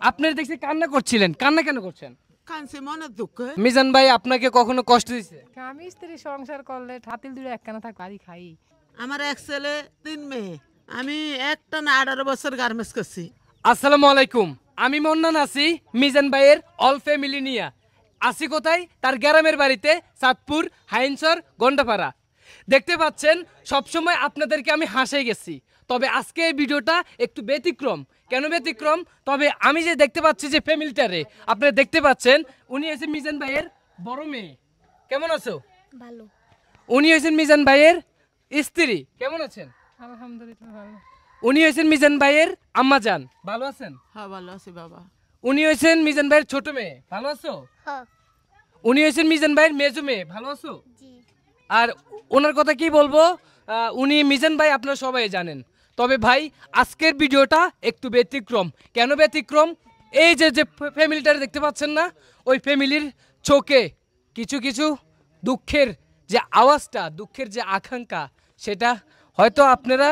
আপনার দেখছি কান্না করছিলেন, কান্না কেন করছেন? কানছে মনের দুঃখ। মিজান ভাই আপনাকে কখনো কষ্ট দিয়েছে? আমি স্ত্রী সংসার করলে হাতিল দূরে একখানা থাক বাড়ি খাই। আমার এক ছেলে 3 মেয়ে। আমি একটা না 18 বছর গার্মেন্টস করছি। আসসালামু আলাইকুম, আমি মন্নান আছি মিজান ভাইয়ের অল ফ্যামিলি নিয়া। আসি কোথায়? তার গ্রামের বাড়িতে, চাঁদপুর হাইনসর গন্ডাপাড়া। দেখতে পাচ্ছেন সবসময় আপনাদেরকে আমি হাসাই গেছি, তবে আজকে এই ভিডিওটা একটু ব্যতিক্রম। কেন ব্যতিক্রম? তবে আমি যে দেখতে পাচ্ছি যে ফ্যামিলিটারে আপনারা দেখতে পাচ্ছেন, উনি হয়েছে মিজান ভাইয়ের বড় মেয়ে। কেমন আছো? ভালো। উনি হয়েছেন মিজান ভাইয়ের স্ত্রী। কেমন আছেন? আলহামদুলিল্লাহ ভালো। উনি হয়েছেন মিজান ভাইয়ের আম্মাজান। ভালো আছেন? হ্যাঁ ভালো আছি বাবা। উনি হয়েছেন মিজান ভাইয়ের ছোট মেয়ে। ভালো আছো? হ্যাঁ। উনি হয়েছেন মিজান ভাইয়ের মেজো মেয়ে। ভালো আছো? জি। আর ওনার কথা কি বলবো, উনি মিজান ভাই আপনারা সবাই জানেন। তবে ভাই আজকের ভিডিওটা একটু ব্যতিক্রম। কেন ব্যতিক্রম? এই যে যে ফ্যামিলিটা দেখতে পাচ্ছেন না, ওই ফ্যামিলির চোখে কিছু কিছু দুঃখের যে আওয়াজটা, দুঃখের যে আকাঙ্ক্ষা, সেটা হয়তো আপনারা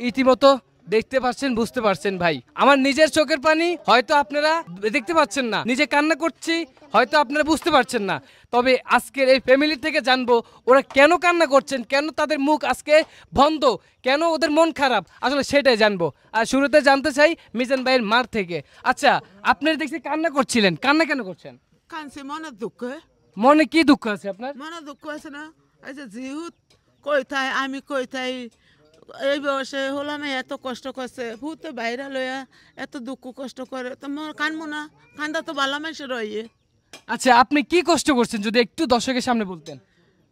ইতিমধ্যে দেখতে পাচ্ছেন, বুঝতে পারছেন। ভাই আমার নিজের চোখের পানি হয়তো আপনারা দেখতে পাচ্ছেন না, নিজে কান্না করছি হয়তো আপনারা বুঝতে পারছেন না। তবে আজকের এই ফ্যামিলি থেকে জানবো ওরা কেন কান্না করছেন, কেন তাদের মুখ আজকে বন্ধ, কেন ওদের মন খারাপ, আসলে সেটাই জানবো। আর শুরুতে জানতে চাই মিজান ভাইয়ের মার থেকে। আচ্ছা, আপনারা দেখছি কান্না করছিলেন, কান্না কেন করছেন? কানছে মনের দুঃখ। মনে কি দুঃখ আছে আপনার? মনের দুঃখ আছে না, এই যে জিহুত কইতাই আমি কইতাই এই বয়সে হলাম এত কষ্ট করছে, ভূতে বাইরে লইয়া এত দুঃখ কষ্ট করে, তো মোর কানবো না? কান্দা তো ভালো মানুষের রয়ে। আচ্ছা, আপনি কি কষ্ট করছেন যদি একটু দর্শকের সামনে বলতেন?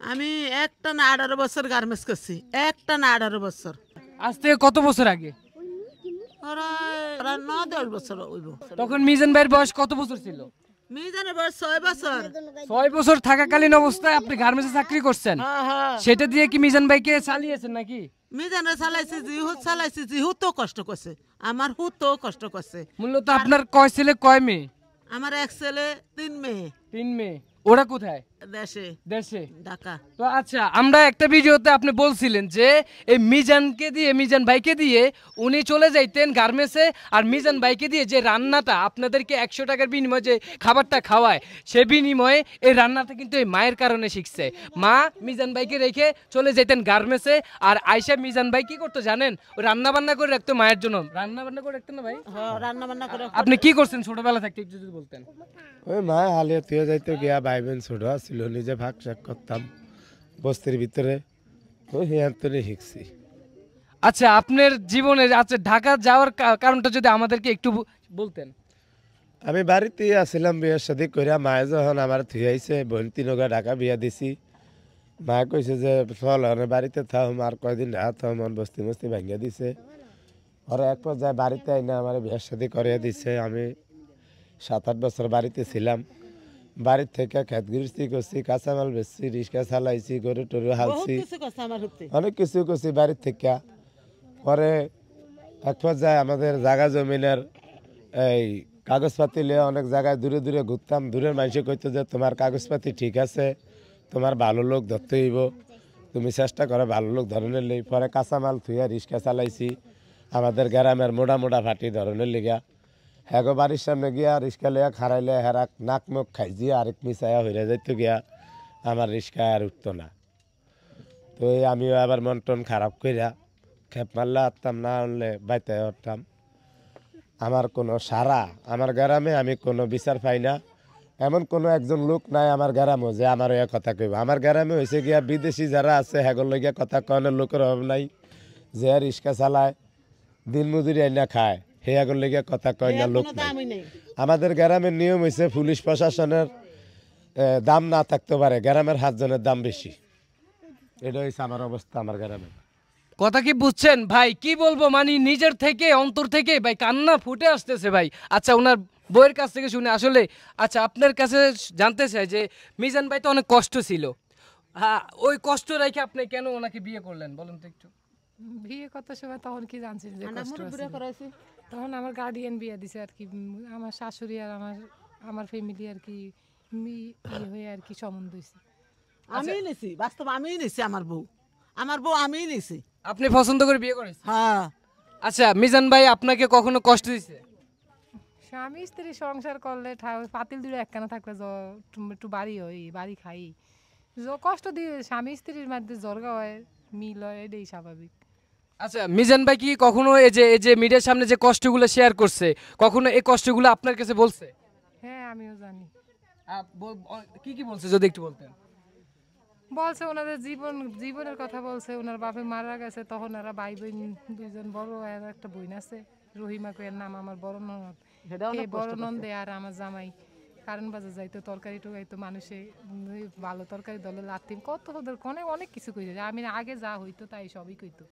আমি একটা না 18 বছর গার্মেন্টস করছি, একটা না 18 বছর। আজ থেকে কত বছর আগে? ওরা 9-10 বছর হইব। তখন মিজান ভাইয়ের বয়স কত বছর ছিল? মিজানের বয়স 6 বছর। 6 বছর থাকাকালীন অবস্থায় আপনি গার্মেন্টসে চাকরি করছেন, হ্যাঁ হ্যাঁ। সেটা দিয়ে কি মিজান ভাইকে চালিয়েছেন নাকি? মিজানের চালাইছি, জিহুত চালাইছি, জিহুত কষ্ট করছে, আমার হুত কষ্ট করছে। মূলত আপনার কয় ছেলে কয় মেয়ে? আমার এক ছেলে 3 মেয়ে। 3 মেয়ে। ওরা কোথায়? দেশে, দেশে, ঢাকা। তো আচ্ছা, আমরা একটা ভিডিওতে আপনি বলছিলেন যে এই মিজানকে দিয়ে, মিজান ভাইকে দিয়ে উনি চলে যাইতেন গার্মেন্টসে, আর মিজান ভাইকে দিয়ে যে রান্নাটা আপনাদেরকে 100 টাকার বিনিময়ে যে খাবারটা খাওয়ায়, সে বিনিময়ে এই রান্নাটা কিন্তু এই মায়ের কারণে শিখছে। মা মিজান ভাইকে রেখে চলে যেতেন গার্মেন্টসে, আর আয়শা মিজান ভাই কি করতো জানেন? ওই রান্না বান্না করে রাখতো মায়ের জন্য। রান্না বান্না করে রাখতেন না ভাই? হ্যাঁ, রান্না বান্না করে। আপনি কি করছেন ছোটবেলা থাকতে একটু যদি বলতেন? ওই মা হালিয়া তুই যাইতো গিয়া ভাই বোন ছোট ছিল, নিজে ভাগ শাক করতাম বস্তির ভিতরে, ওই হিয়ান্তরে শিখছি। আচ্ছা, আপনার জীবনের আচ্ছা ঢাকা যাওয়ার কারণটা যদি আমাদেরকে একটু বলতেন। আমি বাড়িতে আসছিলাম বিয়ের সাথে করিয়া, মায়ে যখন আমার থুই আইছে, বোন 3 ঢাকা বিয়া দিছি, মা কইছে যে চল বাড়িতে থাম, আর কয়দিন রাত থাম, বস্তি মস্তি ভাঙিয়া দিছে। ওরা এক পর্যায়ে বাড়িতে আইনা আমার বিয়ের সাথে করিয়া দিছে। আমি 7-8 বছর বাড়িতে ছিলাম। বাড়ির থেকে খেত গৃহস্থী করছি, কাঁচামাল বেচছি, রিক্সা চালাইছি, গরু টরু হালছি, অনেক কিছু করছি বাড়ির থেকে। পরে এক পর্যায়ে আমাদের জায়গা জমিনের এই কাগজপাতি লিয়ে অনেক জায়গায় দূরে দূরে ঘুরতাম। দূরের মানুষে কইতো যে তোমার কাগজপাতি ঠিক আছে, তোমার ভালো লোক ধরতে হইব, তুমি চেষ্টা করো ভালো লোক ধরনের লেই। পরে কাঁচামাল থুইয়া রিক্সা চালাইছি আমাদের গ্রামের মোটা মোটা ফাটি ধরনের লিগা। হ্যাঁ বাড়ির সামনে গিয়া রিক্সা লইয়া খারাইলে হেরাক নাক মুখ খাইছি, আরেক মিশাইয়া হইয়া যাইতো গিয়া, আমার রিক্সা আর উঠতো না। তো আমিও আবার মন টন খারাপ করিয়া খেপ মারলে আটতাম, না আনলে বাইতে উঠতাম। আমার কোনো সারা আমার গ্রামে আমি কোনো বিচার পাই না, এমন কোনো একজন লোক নাই আমার গ্রামে যে আমার ওই কথা কইব। আমার গ্রামে হয়েছে গিয়া বিদেশি যারা আছে হ্যাগর লইয়া কথা কনের লোকের অভাব নাই, যে রিক্সা চালায় দিন মজুরি আইনা খায়, হে আগর লেগে কথা কয় না লোক নাই। আমাদের গ্রামের নিয়ম হয়েছে পুলিশ প্রশাসনের দাম না থাকতে পারে, গ্রামের 7 জনের দাম বেশি। এটা হয়েছে আমার অবস্থা আমার গ্রামে। কথা কি বুঝছেন ভাই? কি বলবো, মানে নিজের থেকে অন্তর থেকে ভাই কান্না ফুটে আসতেছে ভাই। আচ্ছা, ওনার বইয়ের কাছ থেকে শুনে আসলে, আচ্ছা আপনার কাছে জানতে চাই যে মিজান ভাই তো অনেক কষ্ট ছিল, হ্যাঁ, ওই কষ্ট রেখে আপনি কেন ওনাকে বিয়ে করলেন বলুন তো একটু। বিয়ে কত সময় তখন কি জানছেন যে কষ্ট আছে? তখন আমার গার্ডিয়ান বিয়ে দিছে আর কি, আমার শাশুড়ি আর আমার ফ্যামিলি আর কি হয়ে আর কি সম্বন্ধ হয়েছে। আমি নিছি, বাস্তব আমি নিছি, আমার বউ আমি নিছি। আপনি পছন্দ করে বিয়ে করেছেন? হ্যাঁ। আচ্ছা, মিজান ভাই আপনাকে কখনো কষ্ট দিয়েছে? স্বামী স্ত্রী সংসার করলে পাতিল দুটো একখানা থাকলে একটু বাড়ি হয় বাড়ি খাই কষ্ট দিয়ে স্বামী স্ত্রীর মধ্যে জর্গা হয় মিল হয় এটাই স্বাভাবিক। আচ্ছা মিজান ভাই কি কখনো এই যে মিডিয়ার সামনে যে কষ্টগুলো শেয়ার করছে কখনো এই কষ্টগুলো আপনার কাছে বলছে? হ্যাঁ আমিও জানি। কি কি বলছে যদি একটু বলতেন। বলছে ওনাদের জীবনের কথা বলছে, ওনার বাপে মারা গেছে তখন এরা ভাই বোন দুইজন বড় আর একটা বোন আছে রহিমা কইয়ের নাম আমার বড় ননদ। এই বড় নন্দে আর আমার জামাই কারণ বাজার যাইতো তরকারি টুকাইতো মানুষে ভালো তরকারি দলে লাতিম কত ওদের অনেক কিছু কইছে আমি আগে যা হইতো তাই সবই কইতো।